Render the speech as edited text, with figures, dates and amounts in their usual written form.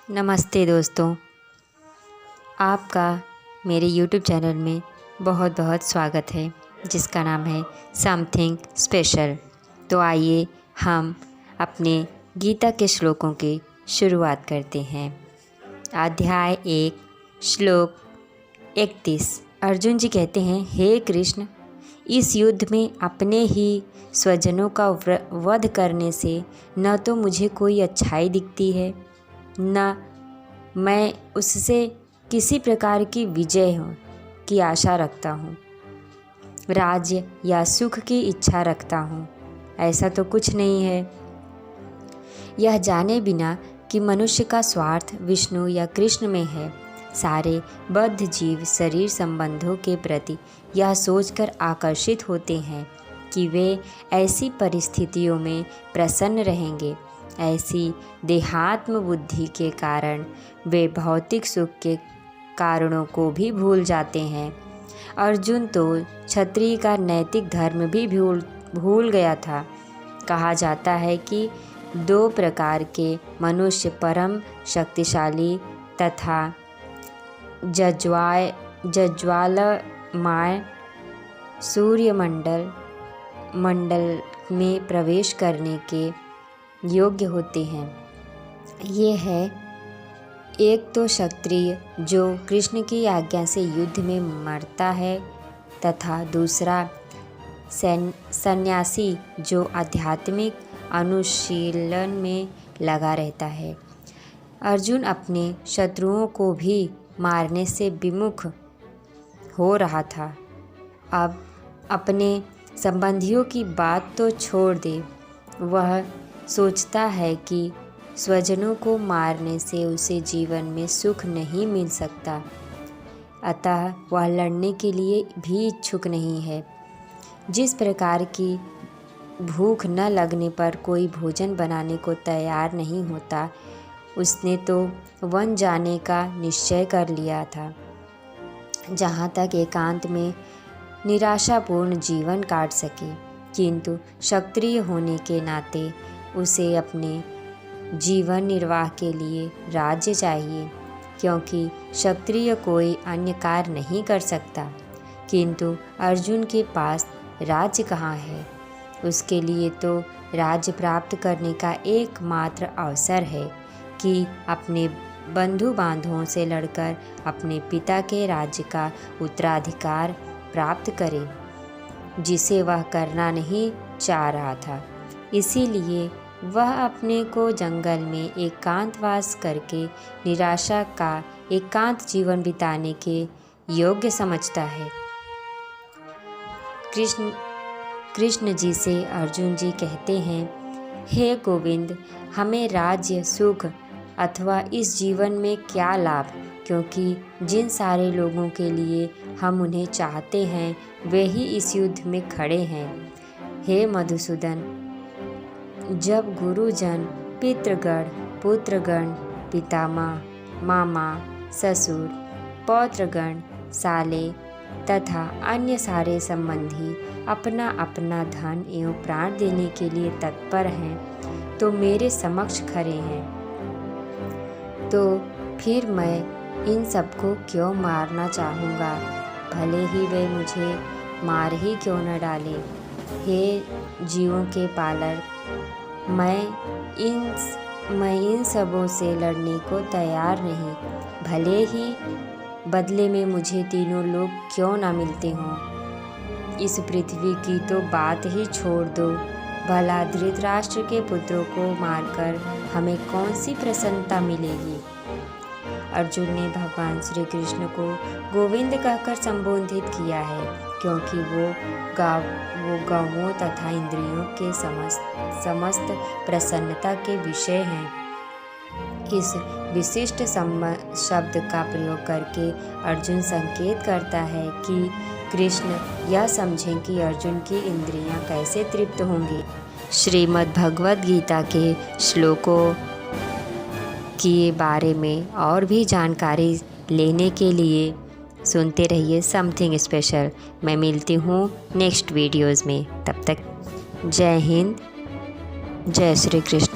नमस्ते दोस्तों, आपका मेरे YouTube चैनल में बहुत बहुत स्वागत है जिसका नाम है समथिंग स्पेशल। तो आइए हम अपने गीता के श्लोकों की शुरुआत करते हैं। अध्याय 1 श्लोक 31। अर्जुन जी कहते हैं, हे कृष्ण, इस युद्ध में अपने ही स्वजनों का वध करने से न तो मुझे कोई अच्छाई दिखती है, न मैं उससे किसी प्रकार की विजय की आशा रखता हूँ, राज्य या सुख की इच्छा रखता हूँ। ऐसा तो कुछ नहीं है। यह जाने बिना कि मनुष्य का स्वार्थ विष्णु या कृष्ण में है, सारे बद्ध जीव शरीर संबंधों के प्रति यह सोचकर आकर्षित होते हैं कि वे ऐसी परिस्थितियों में प्रसन्न रहेंगे। ऐसी देहात्म बुद्धि के कारण वे भौतिक सुख के कारणों को भी भूल जाते हैं। अर्जुन तो क्षत्रिय का नैतिक धर्म भी भूल गया था। कहा जाता है कि 2 प्रकार के मनुष्य परम शक्तिशाली तथा जज्वालमय सूर्यमंडल में प्रवेश करने के योग्य होते हैं। ये है, एक तो क्षत्रिय जो कृष्ण की आज्ञा से युद्ध में मरता है तथा दूसरा सन्यासी जो आध्यात्मिक अनुशीलन में लगा रहता है। अर्जुन अपने शत्रुओं को भी मारने से विमुख हो रहा था। अब अपने संबंधियों की बात तो छोड़ दे, वह सोचता है कि स्वजनों को मारने से उसे जीवन में सुख नहीं मिल सकता, अतः वह लड़ने के लिए भी इच्छुक नहीं है। जिस प्रकार की भूख न लगने पर कोई भोजन बनाने को तैयार नहीं होता, उसने तो वन जाने का निश्चय कर लिया था, जहाँ तक एकांत में निराशापूर्ण जीवन काट सके। किंतु क्षत्रिय होने के नाते उसे अपने जीवन निर्वाह के लिए राज्य चाहिए, क्योंकि क्षत्रिय कोई अन्य कार्य नहीं कर सकता। किंतु अर्जुन के पास राज्य कहाँ है? उसके लिए तो राज्य प्राप्त करने का एकमात्र अवसर है कि अपने बंधु बांधवों से लड़कर अपने पिता के राज्य का उत्तराधिकार प्राप्त करे, जिसे वह करना नहीं चाह रहा था। इसीलिए वह अपने को जंगल में एकांतवास करके निराशा का एकांत जीवन बिताने के योग्य समझता है। कृष्ण जी से अर्जुन जी कहते हैं, हे गोविंद, हमें राज्य सुख अथवा इस जीवन में क्या लाभ, क्योंकि जिन सारे लोगों के लिए हम उन्हें चाहते हैं वे ही इस युद्ध में खड़े हैं। हे मधुसूदन, जब गुरुजन, पितृगण, पुत्रगण, पितामह, मामा, ससुर, पौत्रगण, साले तथा अन्य सारे संबंधी अपना अपना धन एवं प्राण देने के लिए तत्पर हैं, तो मेरे समक्ष खड़े हैं, तो फिर मैं इन सबको क्यों मारना चाहूँगा, भले ही वे मुझे मार ही क्यों न डाले। हे जीवों के पालक, मैं इन सबों से लड़ने को तैयार नहीं, भले ही बदले में मुझे तीनों लोग क्यों ना मिलते हों। इस पृथ्वी की तो बात ही छोड़ दो, भला धृतराष्ट्र के पुत्रों को मारकर हमें कौन सी प्रसन्नता मिलेगी। अर्जुन ने भगवान श्री कृष्ण को गोविंद कहकर संबोधित किया है, क्योंकि वो गौओं तथा इंद्रियों के समस्त प्रसन्नता के विषय हैं। इस विशिष्ट शब्द का प्रयोग करके अर्जुन संकेत करता है कि कृष्ण यह समझें कि अर्जुन की इंद्रियां कैसे तृप्त होंगी। श्रीमद् भगवद गीता के श्लोकों के बारे में और भी जानकारी लेने के लिए सुनते रहिए समथिंग स्पेशल। मैं मिलती हूँ नेक्स्ट वीडियोज़ में। तब तक जय हिंद, जय श्री कृष्ण।